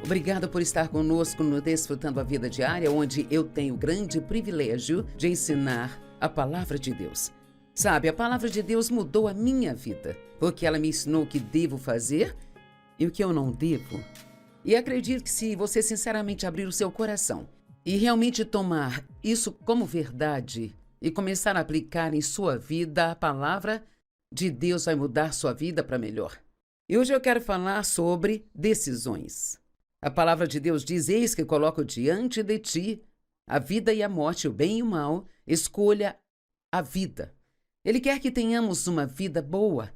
Obrigada por estar conosco no Desfrutando a Vida Diária, onde eu tenho o grande privilégio de ensinar a Palavra de Deus. Sabe, a Palavra de Deus mudou a minha vida, porque ela me ensinou o que devo fazer e o que eu não devo. E acredito que se você sinceramente abrir o seu coração e realmente tomar isso como verdade e começar a aplicar em sua vida, a Palavra de Deus vai mudar sua vida para melhor. E hoje eu quero falar sobre decisões. A palavra de Deus diz: eis que coloco diante de ti a vida e a morte, o bem e o mal, escolha a vida. Ele quer que tenhamos uma vida boa,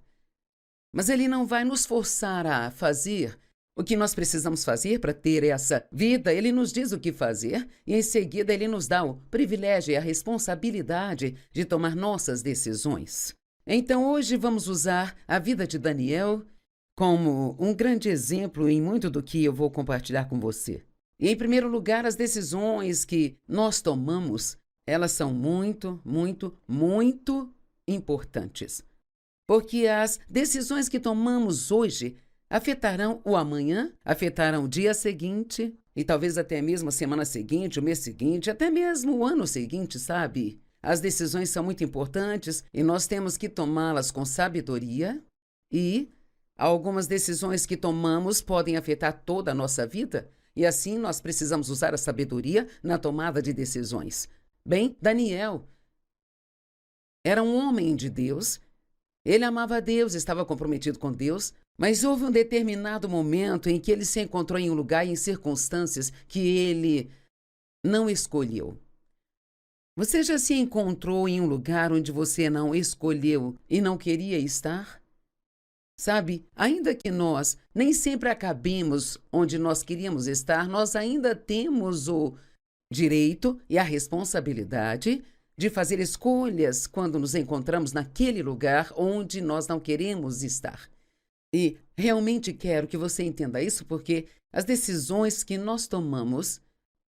mas Ele não vai nos forçar a fazer o que nós precisamos fazer para ter essa vida. Ele nos diz o que fazer e em seguida Ele nos dá o privilégio e a responsabilidade de tomar nossas decisões. Então hoje vamos usar a vida de Daniel como um grande exemplo em muito do que eu vou compartilhar com você. E, em primeiro lugar, as decisões que nós tomamos, elas são muito importantes. Porque as decisões que tomamos hoje afetarão o amanhã, afetarão o dia seguinte, e talvez até mesmo a semana seguinte, o mês seguinte, até mesmo o ano seguinte, sabe? As decisões são muito importantes e nós temos que tomá-las com sabedoria e algumas decisões que tomamos podem afetar toda a nossa vida e assim nós precisamos usar a sabedoria na tomada de decisões. Bem, Daniel era um homem de Deus, ele amava a Deus, estava comprometido com Deus, mas houve um determinado momento em que ele se encontrou em um lugar e em circunstâncias que ele não escolheu. Você já se encontrou em um lugar onde você não escolheu e não queria estar? Sabe, ainda que nós nem sempre acabemos onde nós queríamos estar, nós ainda temos o direito e a responsabilidade de fazer escolhas quando nos encontramos naquele lugar onde nós não queremos estar. E realmente quero que você entenda isso, porque as decisões que nós tomamos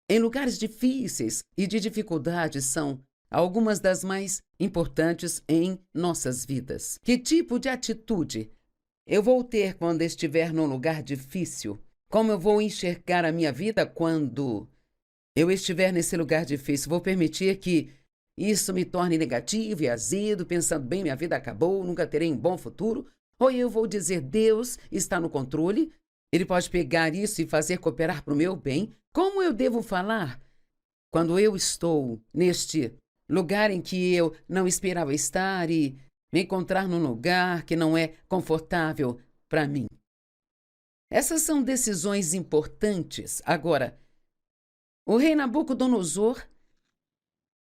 em lugares difíceis e de dificuldades são algumas das mais importantes em nossas vidas. Que tipo de atitude eu vou ter quando estiver num lugar difícil? Como eu vou enxergar a minha vida quando eu estiver nesse lugar difícil? Vou permitir que isso me torne negativo e azedo, pensando, bem, minha vida acabou, nunca terei um bom futuro? Ou eu vou dizer, Deus está no controle, Ele pode pegar isso e fazer cooperar para o meu bem? Como eu devo falar quando eu estou neste lugar em que eu não esperava estar e me encontrar num lugar que não é confortável para mim? Essas são decisões importantes. Agora, o rei Nabucodonosor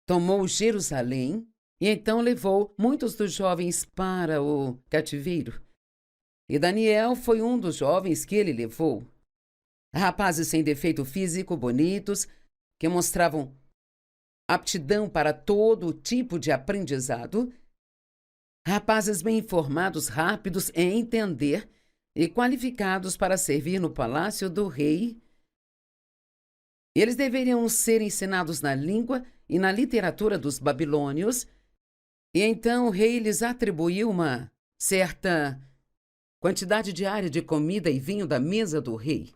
tomou Jerusalém e então levou muitos dos jovens para o cativeiro. E Daniel foi um dos jovens que ele levou. Rapazes sem defeito físico, bonitos, que mostravam aptidão para todo tipo de aprendizado. Rapazes bem informados, rápidos em entender e qualificados para servir no palácio do rei. Eles deveriam ser ensinados na língua e na literatura dos babilônios, e então o rei lhes atribuiu uma certa quantidade diária de comida e vinho da mesa do rei.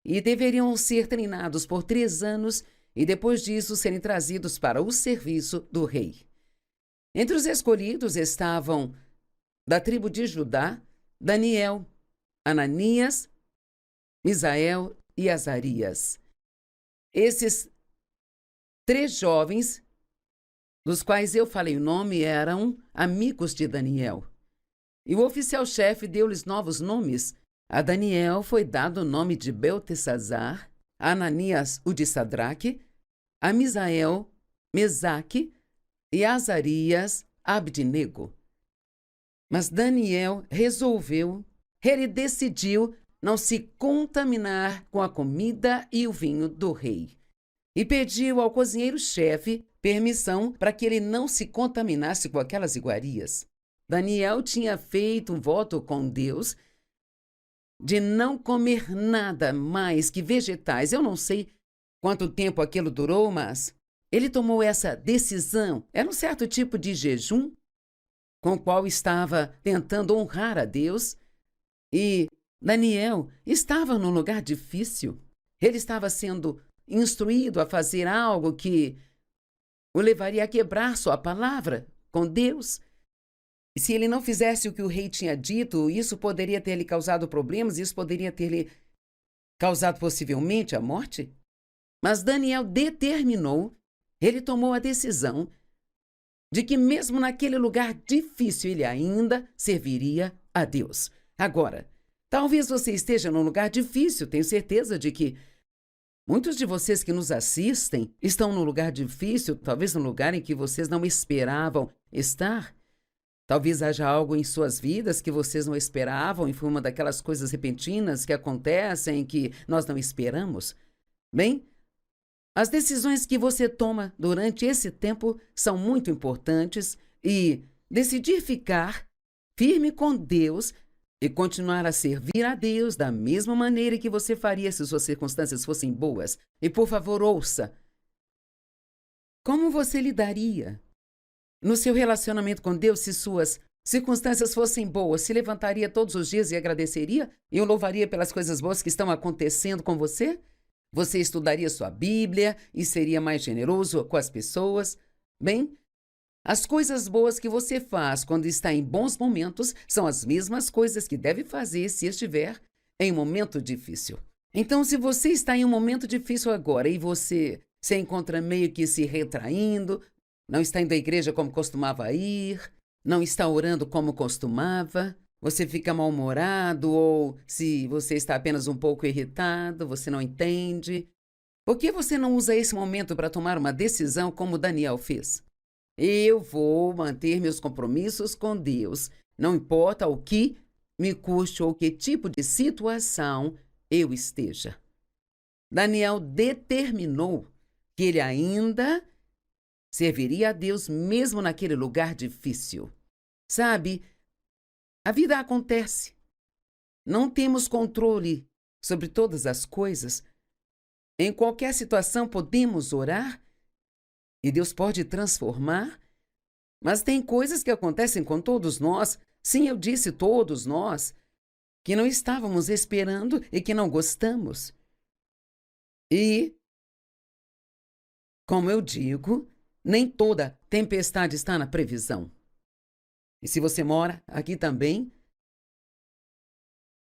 E deveriam ser treinados por 3 anos e depois disso serem trazidos para o serviço do rei. Entre os escolhidos estavam, da tribo de Judá, Daniel, Ananias, Misael e Azarias. Esses 3 jovens, dos quais eu falei o nome, eram amigos de Daniel. E o oficial-chefe deu-lhes novos nomes. A Daniel foi dado o nome de Beltesazar, a Ananias o de Sadraque, a Misael, Mesaque, e Azarias, Abdinego. Mas Daniel ele decidiu não se contaminar com a comida e o vinho do rei. E pediu ao cozinheiro-chefe permissão para que ele não se contaminasse com aquelas iguarias. Daniel tinha feito um voto com Deus de não comer nada mais que vegetais. Eu não sei quanto tempo aquilo durou, mas ele tomou essa decisão. Era um certo tipo de jejum com o qual estava tentando honrar a Deus e Daniel estava num lugar difícil. Ele estava sendo instruído a fazer algo que o levaria a quebrar sua palavra com Deus. E se ele não fizesse o que o rei tinha dito, isso poderia ter lhe causado problemas, isso poderia ter lhe causado possivelmente a morte. Mas Daniel determinou, ele tomou a decisão de que mesmo naquele lugar difícil ele ainda serviria a Deus. Agora, talvez você esteja num lugar difícil, tenho certeza de que muitos de vocês que nos assistem estão num lugar difícil, talvez num lugar em que vocês não esperavam estar. Talvez haja algo em suas vidas que vocês não esperavam e foi uma daquelas coisas repentinas que acontecem que nós não esperamos. Bem, as decisões que você toma durante esse tempo são muito importantes e decidir ficar firme com Deus e continuar a servir a Deus da mesma maneira que você faria se suas circunstâncias fossem boas. E, por favor, ouça. Como você lidaria no seu relacionamento com Deus se suas circunstâncias fossem boas? Se levantaria todos os dias e agradeceria? E o louvaria pelas coisas boas que estão acontecendo com você? Você estudaria sua Bíblia e seria mais generoso com as pessoas? Bem, as coisas boas que você faz quando está em bons momentos são as mesmas coisas que deve fazer se estiver em um momento difícil. Então, se você está em um momento difícil agora e você se encontra meio que se retraindo, não está indo à igreja como costumava ir, não está orando como costumava, você fica mal-humorado ou se você está apenas um pouco irritado, você não entende. Por que você não usa esse momento para tomar uma decisão como Daniel fez? Eu vou manter meus compromissos com Deus, não importa o que me custe ou que tipo de situação eu esteja. Daniel determinou que ele ainda serviria a Deus mesmo naquele lugar difícil. Sabe, a vida acontece. Não temos controle sobre todas as coisas. Em qualquer situação podemos orar e Deus pode transformar, mas tem coisas que acontecem com todos nós, sim, eu disse todos nós, que não estávamos esperando e que não gostamos. E, como eu digo, nem toda tempestade está na previsão. E se você mora aqui também,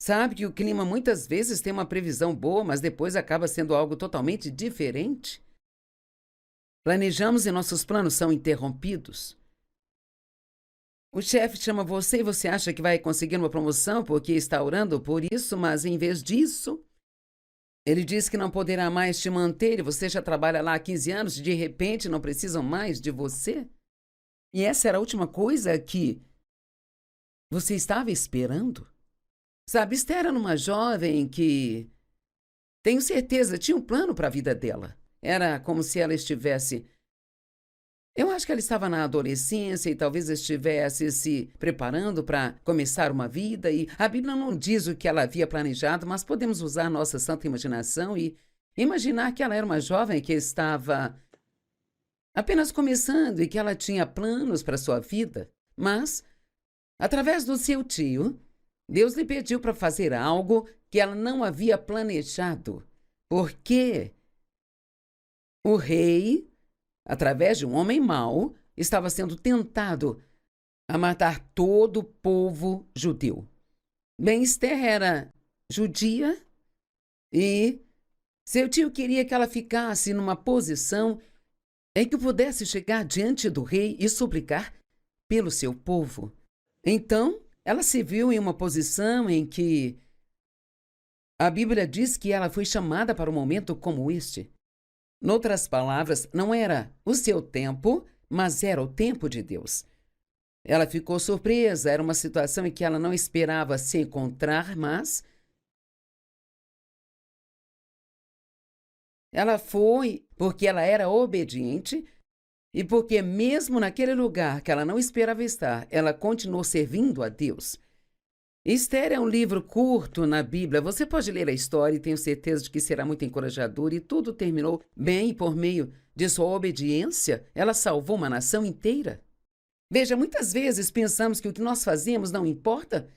sabe que o clima muitas vezes tem uma previsão boa, mas depois acaba sendo algo totalmente diferente. Planejamos e nossos planos são interrompidos. O chefe chama você e você acha que vai conseguir uma promoção porque está orando por isso, mas em vez disso, ele diz que não poderá mais te manter e você já trabalha lá há 15 anos e de repente não precisam mais de você. E essa era a última coisa que você estava esperando. Sabe, Esther era uma jovem que, tenho certeza, tinha um plano para a vida dela. Era como se ela estivesse... Eu acho que ela estava na adolescência e talvez estivesse se preparando para começar uma vida. E a Bíblia não diz o que ela havia planejado, mas podemos usar nossa santa imaginação e imaginar que ela era uma jovem que estava apenas começando e que ela tinha planos para sua vida. Mas, através do seu tio, Deus lhe pediu para fazer algo que ela não havia planejado. Porque o rei, através de um homem mau, estava sendo tentado a matar todo o povo judeu. Bem, Esther era judia e seu tio queria que ela ficasse numa posição em que pudesse chegar diante do rei e suplicar pelo seu povo. Então, ela se viu em uma posição em que a Bíblia diz que ela foi chamada para um momento como este. Noutras palavras, não era o seu tempo, mas era o tempo de Deus. Ela ficou surpresa, era uma situação em que ela não esperava se encontrar, mas ela foi porque ela era obediente e porque mesmo naquele lugar que ela não esperava estar, ela continuou servindo a Deus. Esther é um livro curto na Bíblia. Você pode ler a história e tenho certeza de que será muito encorajador. E tudo terminou bem e por meio de sua obediência, ela salvou uma nação inteira. Veja, muitas vezes pensamos que o que nós fazemos não importa,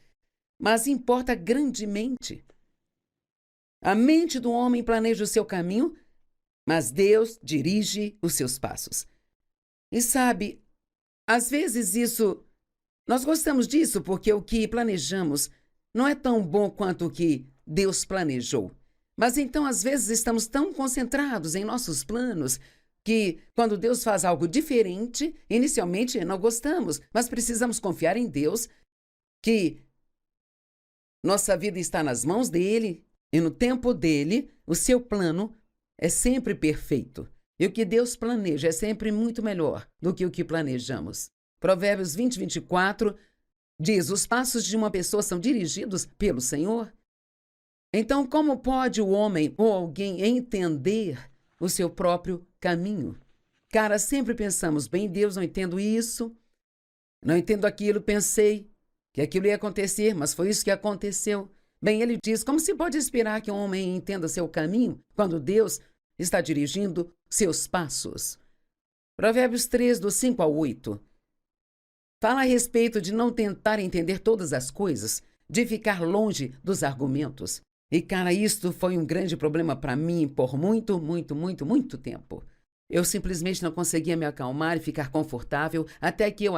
mas importa grandemente. A mente do homem planeja o seu caminho, mas Deus dirige os seus passos. E sabe, às vezes nós gostamos disso porque o que planejamos não é tão bom quanto o que Deus planejou. Mas então, às vezes, estamos tão concentrados em nossos planos que, quando Deus faz algo diferente, inicialmente não gostamos, mas precisamos confiar em Deus, que nossa vida está nas mãos dele e no tempo dele, o seu plano é sempre perfeito. E o que Deus planeja é sempre muito melhor do que o que planejamos. Provérbios 20:24 diz: os passos de uma pessoa são dirigidos pelo Senhor. Então, como pode o homem ou alguém entender o seu próprio caminho? Cara, sempre pensamos, bem, Deus, não entendo isso, não entendo aquilo, pensei que aquilo ia acontecer, mas foi isso que aconteceu. Bem, ele diz, como se pode esperar que um homem entenda seu caminho quando Deus está dirigindo seus passos? Provérbios 3, do 5 ao 8. Fala a respeito de não tentar entender todas as coisas, de ficar longe dos argumentos. E, cara, isto foi um grande problema para mim por muito tempo. Eu simplesmente não conseguia me acalmar e ficar confortável até que eu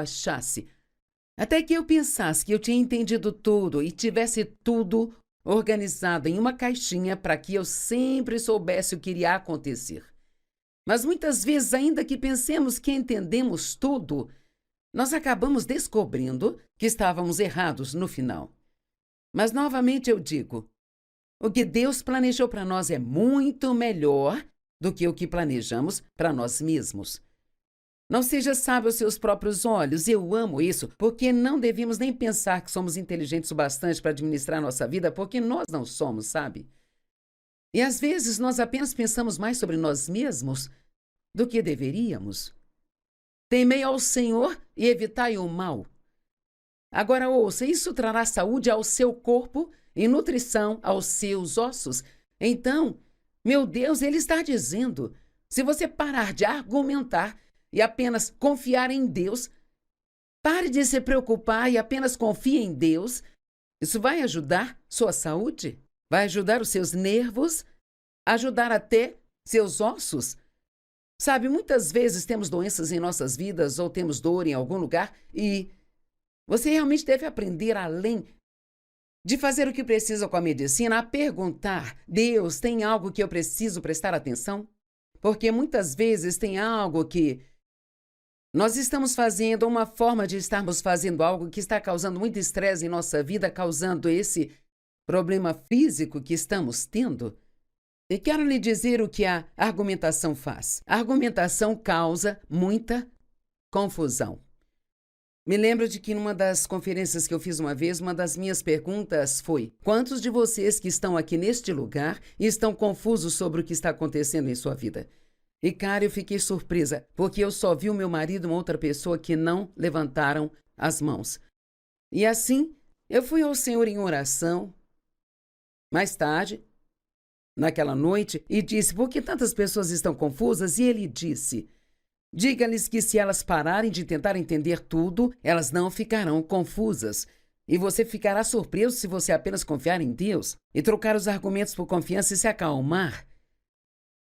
pensasse que eu tinha entendido tudo e tivesse tudo organizado em uma caixinha para que eu sempre soubesse o que iria acontecer. Mas muitas vezes, ainda que pensemos que entendemos tudo, nós acabamos descobrindo que estávamos errados no final. Mas, novamente, eu digo, o que Deus planejou para nós é muito melhor do que o que planejamos para nós mesmos. Não seja sábio aos seus próprios olhos. Eu amo isso, porque não devemos nem pensar que somos inteligentes o bastante para administrar nossa vida, porque nós não somos, sabe? E às vezes nós apenas pensamos mais sobre nós mesmos do que deveríamos. Temei ao Senhor e evitai o mal. Agora ouça, isso trará saúde ao seu corpo e nutrição aos seus ossos. Então, meu Deus, ele está dizendo, se você parar de argumentar e apenas confiar em Deus, pare de se preocupar e apenas confie em Deus, isso vai ajudar sua saúde, vai ajudar os seus nervos, ajudar até seus ossos. Sabe, muitas vezes temos doenças em nossas vidas ou temos dor em algum lugar e você realmente deve aprender, além de fazer o que precisa com a medicina, a perguntar, Deus, tem algo que eu preciso prestar atenção? Porque muitas vezes tem algo que nós estamos fazendo, uma forma de estarmos fazendo algo que está causando muito estresse em nossa vida, causando esse problema físico que estamos tendo. E quero lhe dizer o que a argumentação faz. A argumentação causa muita confusão. Me lembro de que numa das conferências que eu fiz uma vez, uma das minhas perguntas foi: quantos de vocês que estão aqui neste lugar estão confusos sobre o que está acontecendo em sua vida? E, cara, eu fiquei surpresa, porque eu só vi o meu marido e uma outra pessoa que não levantaram as mãos. E assim, eu fui ao Senhor em oração, mais tarde, naquela noite, e disse, por que tantas pessoas estão confusas? E ele disse, diga-lhes que se elas pararem de tentar entender tudo, elas não ficarão confusas. E você ficará surpreso se você apenas confiar em Deus e trocar os argumentos por confiança e se acalmar.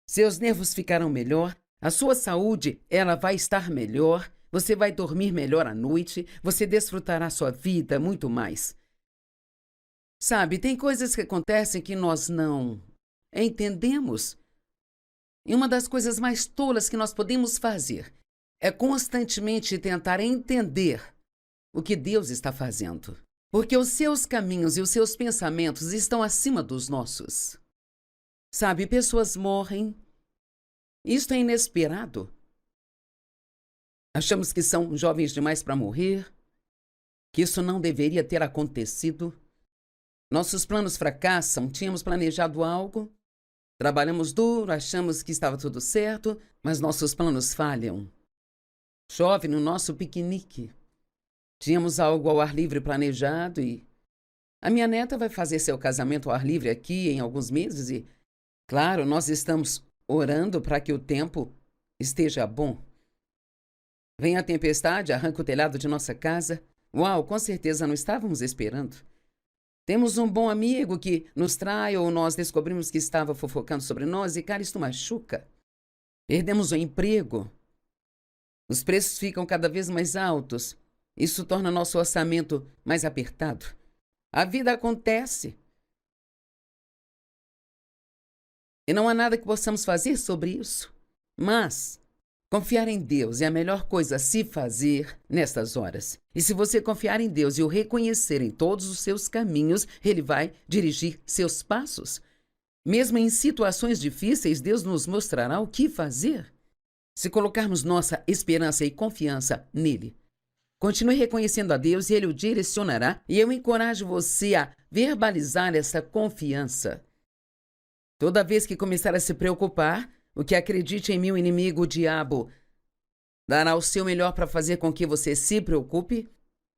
Seus nervos ficarão melhor, a sua saúde ela vai estar melhor, você vai dormir melhor à noite, você desfrutará sua vida muito mais. Sabe, tem coisas que acontecem que nós não entendemos. E uma das coisas mais tolas que nós podemos fazer é constantemente tentar entender o que Deus está fazendo. Porque os seus caminhos e os seus pensamentos estão acima dos nossos. Sabe, pessoas morrem. Isto é inesperado. Achamos que são jovens demais para morrer, que isso não deveria ter acontecido. Nossos planos fracassam, tínhamos planejado algo, trabalhamos duro, achamos que estava tudo certo, mas nossos planos falham. Chove no nosso piquenique. Tínhamos algo ao ar livre planejado e a minha neta vai fazer seu casamento ao ar livre aqui em alguns meses e, claro, nós estamos orando para que o tempo esteja bom. Vem a tempestade, arranca o telhado de nossa casa. Uau, com certeza não estávamos esperando. Temos um bom amigo que nos trai ou nós descobrimos que estava fofocando sobre nós e, cara, isso machuca. Perdemos o emprego. Os preços ficam cada vez mais altos. Isso torna nosso orçamento mais apertado. A vida acontece. E não há nada que possamos fazer sobre isso. Mas confiar em Deus é a melhor coisa a se fazer nestas horas. E se você confiar em Deus e o reconhecer em todos os seus caminhos, Ele vai dirigir seus passos. Mesmo em situações difíceis, Deus nos mostrará o que fazer. Se colocarmos nossa esperança e confiança nele. Continue reconhecendo a Deus e Ele o direcionará. E eu encorajo você a verbalizar essa confiança. Toda vez que começar a se preocupar, o que acredite em mim, o inimigo, o diabo, dará o seu melhor para fazer com que você se preocupe.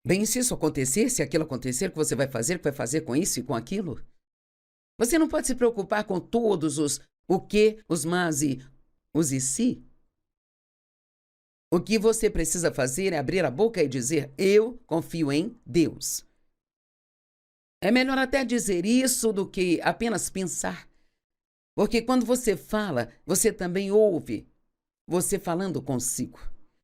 Bem, se isso acontecer, se aquilo acontecer, o que você vai fazer com isso e com aquilo? Você não pode se preocupar com todos os o que, os mas e os e se. O que você precisa fazer é abrir a boca e dizer, eu confio em Deus. É melhor até dizer isso do que apenas pensar. Porque quando você fala, você também ouve você falando consigo.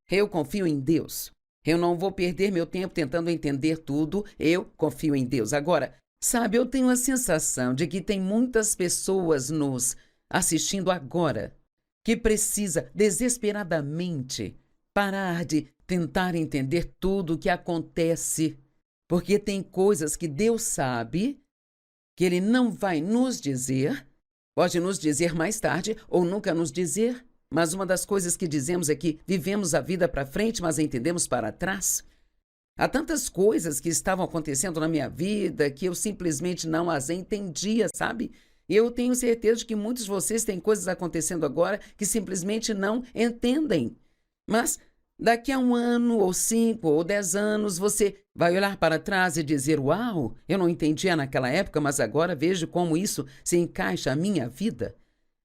Eu confio em Deus. Eu não vou perder meu tempo tentando entender tudo. Eu confio em Deus. Agora, sabe, eu tenho a sensação de que tem muitas pessoas nos assistindo agora que precisa desesperadamente parar de tentar entender tudo o que acontece. Porque tem coisas que Deus sabe que Ele não vai nos dizer. Pode nos dizer mais tarde ou nunca nos dizer, mas uma das coisas que dizemos é que vivemos a vida para frente, mas entendemos para trás. Há tantas coisas que estavam acontecendo na minha vida que eu simplesmente não as entendia, sabe? E eu tenho certeza de que muitos de vocês têm coisas acontecendo agora que simplesmente não entendem. Mas daqui a 1 ano, ou 5, ou 10 anos, você vai olhar para trás e dizer, uau, eu não entendia naquela época, mas agora vejo como isso se encaixa à minha vida.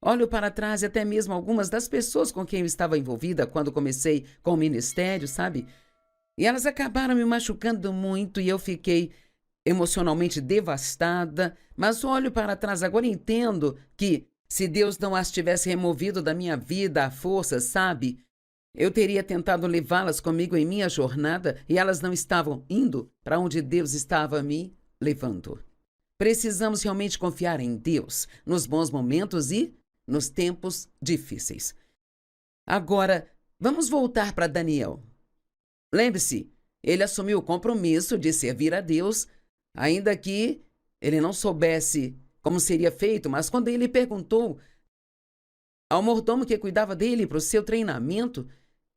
Olho para trás e até mesmo algumas das pessoas com quem eu estava envolvida quando comecei com o ministério, sabe? E elas acabaram me machucando muito e eu fiquei emocionalmente devastada, mas olho para trás agora e entendo que se Deus não as tivesse removido da minha vida à força, sabe? Eu teria tentado levá-las comigo em minha jornada e elas não estavam indo para onde Deus estava me levando. Precisamos realmente confiar em Deus nos bons momentos e nos tempos difíceis. Agora, vamos voltar para Daniel. Lembre-se, ele assumiu o compromisso de servir a Deus, ainda que ele não soubesse como seria feito, mas quando ele perguntou ao mordomo que cuidava dele para o seu treinamento,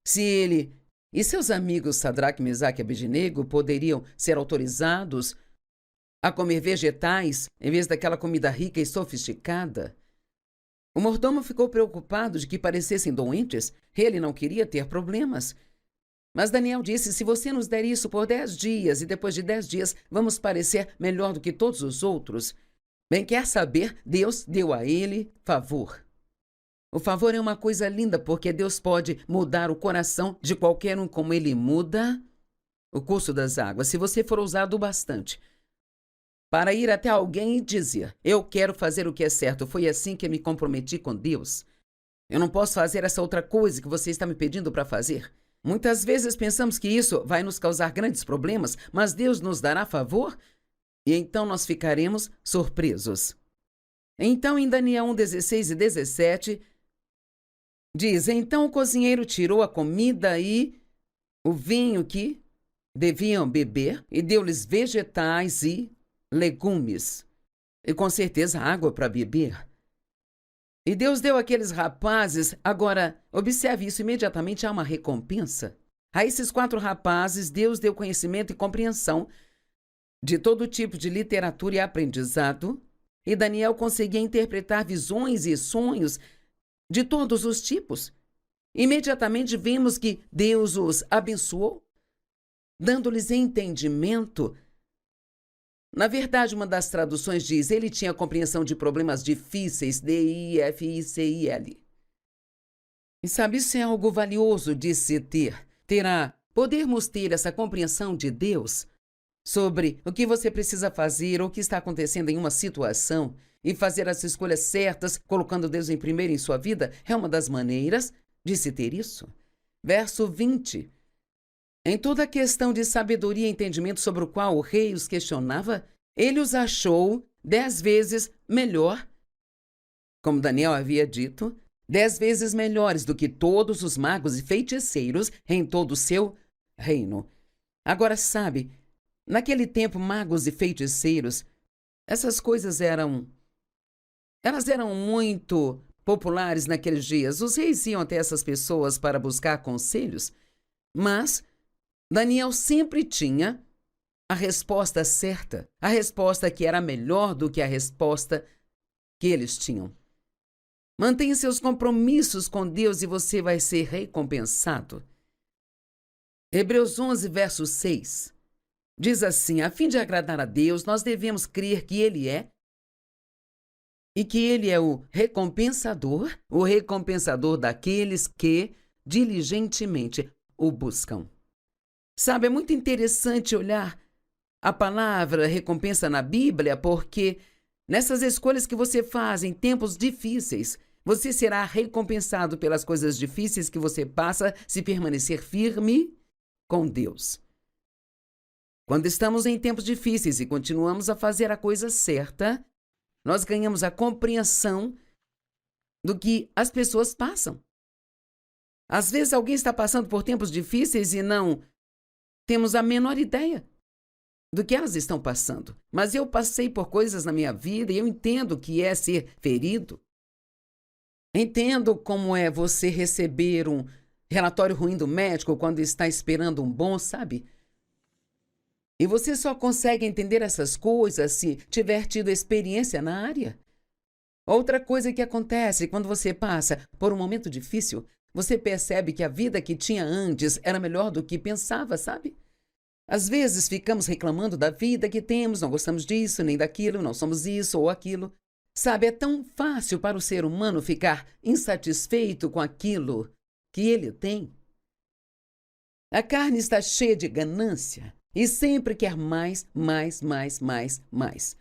se ele e seus amigos Sadraque, Mesaque e Abednego poderiam ser autorizados a comer vegetais em vez daquela comida rica e sofisticada, o mordomo ficou preocupado de que parecessem doentes. Ele não queria ter problemas. Mas Daniel disse, se você nos der isso por 10 dias e depois de 10 dias vamos parecer melhor do que todos os outros. Bem, quer saber, Deus deu a ele favor. O favor é uma coisa linda, porque Deus pode mudar o coração de qualquer um como Ele muda o curso das águas, se você for ousado bastante. Para ir até alguém e dizer, eu quero fazer o que é certo, foi assim que eu me comprometi com Deus. Eu não posso fazer essa outra coisa que você está me pedindo para fazer. Muitas vezes pensamos que isso vai nos causar grandes problemas, mas Deus nos dará favor e então nós ficaremos surpresos. Então, em Daniel 1, 16 e 17... diz, então o cozinheiro tirou a comida e o vinho que deviam beber e deu-lhes vegetais e legumes e com certeza água para beber. E Deus deu àqueles rapazes, agora observe isso, imediatamente há uma recompensa. A esses 4 rapazes Deus deu conhecimento e compreensão de todo tipo de literatura e aprendizado, e Daniel conseguia interpretar visões e sonhos de todos os tipos. Imediatamente vimos que Deus os abençoou, dando-lhes entendimento. Na verdade, uma das traduções diz, ele tinha compreensão de problemas difíceis, D-I-F-I-C-I-L. E sabe, isso é algo valioso de se ter. Podermos ter essa compreensão de Deus sobre o que você precisa fazer ou o que está acontecendo em uma situação e fazer as escolhas certas, colocando Deus em primeiro em sua vida, é uma das maneiras de se ter isso. Verso 20. Em toda a questão de sabedoria e entendimento sobre o qual o rei os questionava, ele os achou 10 vezes melhor, como Daniel havia dito, 10 vezes melhores do que todos os magos e feiticeiros em todo o seu reino. Agora, sabe, naquele tempo, magos e feiticeiros, essas coisas elas eram muito populares naqueles dias. Os reis iam até essas pessoas para buscar conselhos, mas Daniel sempre tinha a resposta certa, a resposta que era melhor do que a resposta que eles tinham. Mantenha seus compromissos com Deus e você vai ser recompensado. Hebreus 11, verso 6, diz assim: a fim de agradar a Deus, nós devemos crer que Ele é e que Ele é o recompensador daqueles que diligentemente o buscam. Sabe, é muito interessante olhar a palavra recompensa na Bíblia, porque nessas escolhas que você faz em tempos difíceis, você será recompensado pelas coisas difíceis que você passa se permanecer firme com Deus. Quando estamos em tempos difíceis e continuamos a fazer a coisa certa, nós ganhamos a compreensão do que as pessoas passam. Às vezes alguém está passando por tempos difíceis e não temos a menor ideia do que elas estão passando. Mas eu passei por coisas na minha vida e eu entendo o que é ser ferido. Entendo como é você receber um relatório ruim do médico quando está esperando um bom, sabe? E você só consegue entender essas coisas se tiver tido experiência na área. Outra coisa que acontece quando você passa por um momento difícil, você percebe que a vida que tinha antes era melhor do que pensava, sabe? Às vezes ficamos reclamando da vida que temos, não gostamos disso nem daquilo, não somos isso ou aquilo. Sabe, é tão fácil para o ser humano ficar insatisfeito com aquilo que ele tem. A carne está cheia de ganância e sempre quer mais, mais, mais, mais, mais.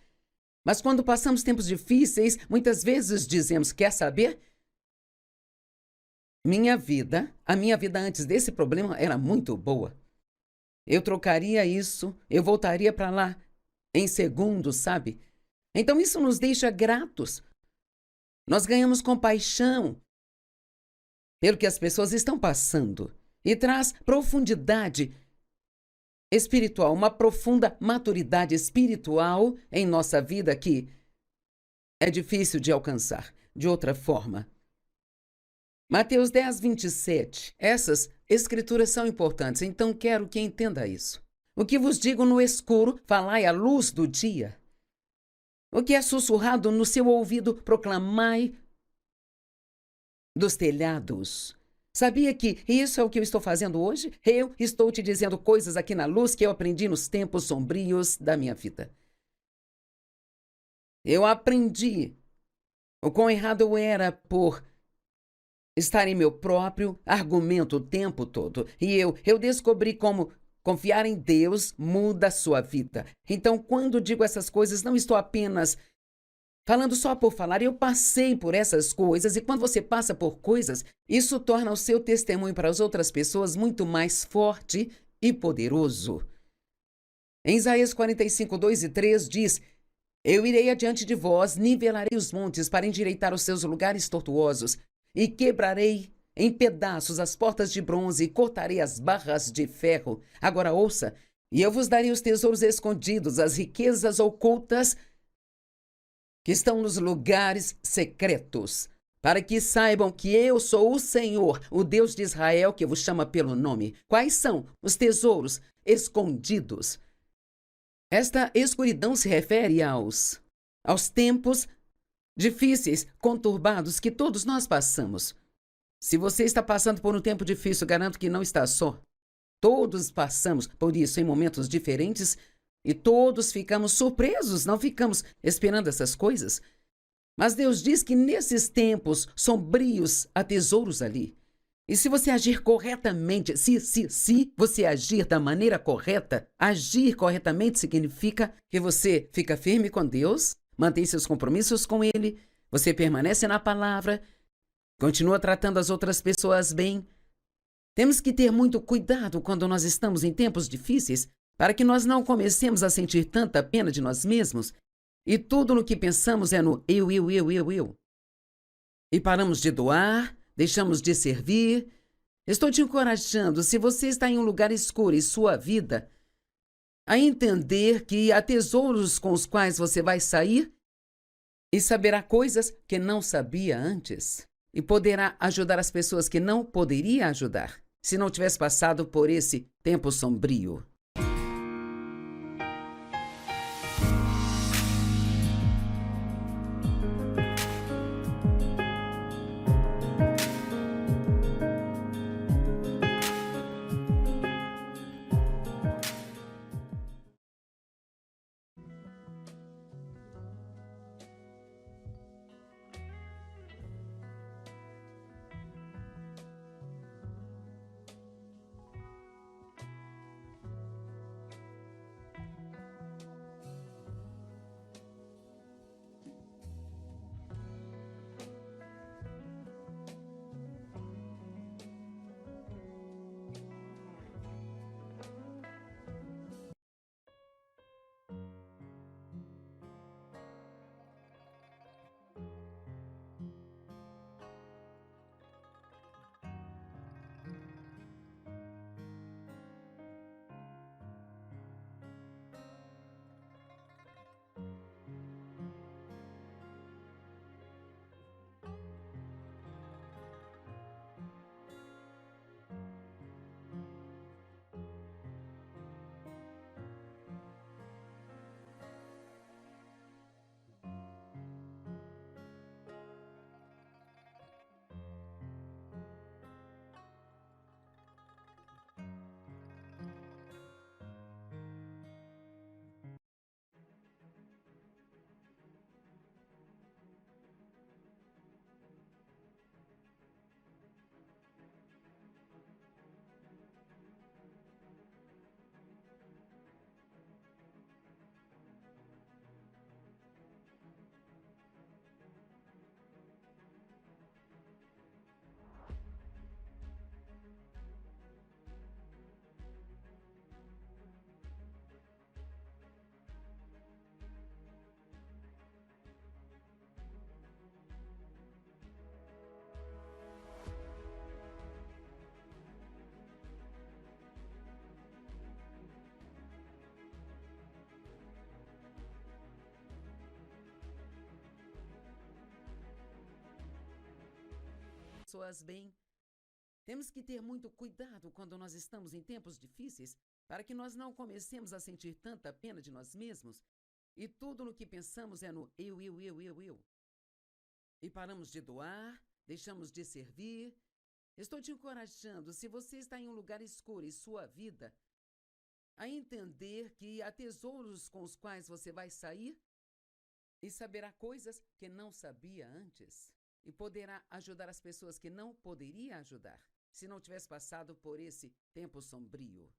Mas quando passamos tempos difíceis, muitas vezes dizemos: quer saber? A minha vida antes desse problema era muito boa. Eu trocaria isso, eu voltaria para lá em segundos, sabe? Então isso nos deixa gratos. Nós ganhamos compaixão pelo que as pessoas estão passando e traz profundidade espiritual, uma profunda maturidade espiritual em nossa vida que é difícil de alcançar de outra forma. Mateus 10, 27. Essas escrituras são importantes, então quero que entenda isso. O que vos digo no escuro, falai à luz do dia. O que é sussurrado no seu ouvido, proclamai dos telhados. Sabia que isso é o que eu estou fazendo hoje? Eu estou te dizendo coisas aqui na luz que eu aprendi nos tempos sombrios da minha vida. Eu aprendi o quão errado eu era por estar em meu próprio argumento o tempo todo. E eu descobri como confiar em Deus muda a sua vida. Então, quando digo essas coisas, não estou apenas falando só por falar. Eu passei por essas coisas, e quando você passa por coisas, isso torna o seu testemunho para as outras pessoas muito mais forte e poderoso. Em Isaías 45, 2 e 3 diz: eu irei adiante de vós, nivelarei os montes para endireitar os seus lugares tortuosos, e quebrarei em pedaços as portas de bronze e cortarei as barras de ferro. Agora ouça: e eu vos darei os tesouros escondidos, as riquezas ocultas que estão nos lugares secretos, para que saibam que eu sou o Senhor, o Deus de Israel, que vos chama pelo nome. Quais são os tesouros escondidos? Esta escuridão se refere aos tempos difíceis, conturbados que todos nós passamos. Se você está passando por um tempo difícil, garanto que não está só. Todos passamos por isso em momentos diferentes e todos ficamos surpresos, não ficamos esperando essas coisas. Mas Deus diz que nesses tempos sombrios há tesouros ali. E se você agir corretamente, se você agir da maneira correta, agir corretamente significa que você fica firme com Deus, mantém seus compromissos com Ele, você permanece na palavra, continua tratando as outras pessoas bem. Temos que ter muito cuidado quando nós estamos em tempos difíceis, para que nós não comecemos a sentir tanta pena de nós mesmos e tudo no que pensamos é no eu. E paramos de doar, deixamos de servir. Estou te encorajando, se você está em um lugar escuro em sua vida, a entender que há tesouros com os quais você vai sair e saberá coisas que não sabia antes. E poderá ajudar as pessoas que não poderia ajudar, se não tivesse passado por esse tempo sombrio. Pessoas bem. Temos que ter muito cuidado quando nós estamos em tempos difíceis, para que nós não comecemos a sentir tanta pena de nós mesmos e tudo no que pensamos é no eu. E paramos de doar, deixamos de servir. Estou te encorajando, se você está em um lugar escuro em sua vida, a entender que há tesouros com os quais você vai sair e saberá coisas que não sabia antes. E poderá ajudar as pessoas que não poderia ajudar, se não tivesse passado por esse tempo sombrio.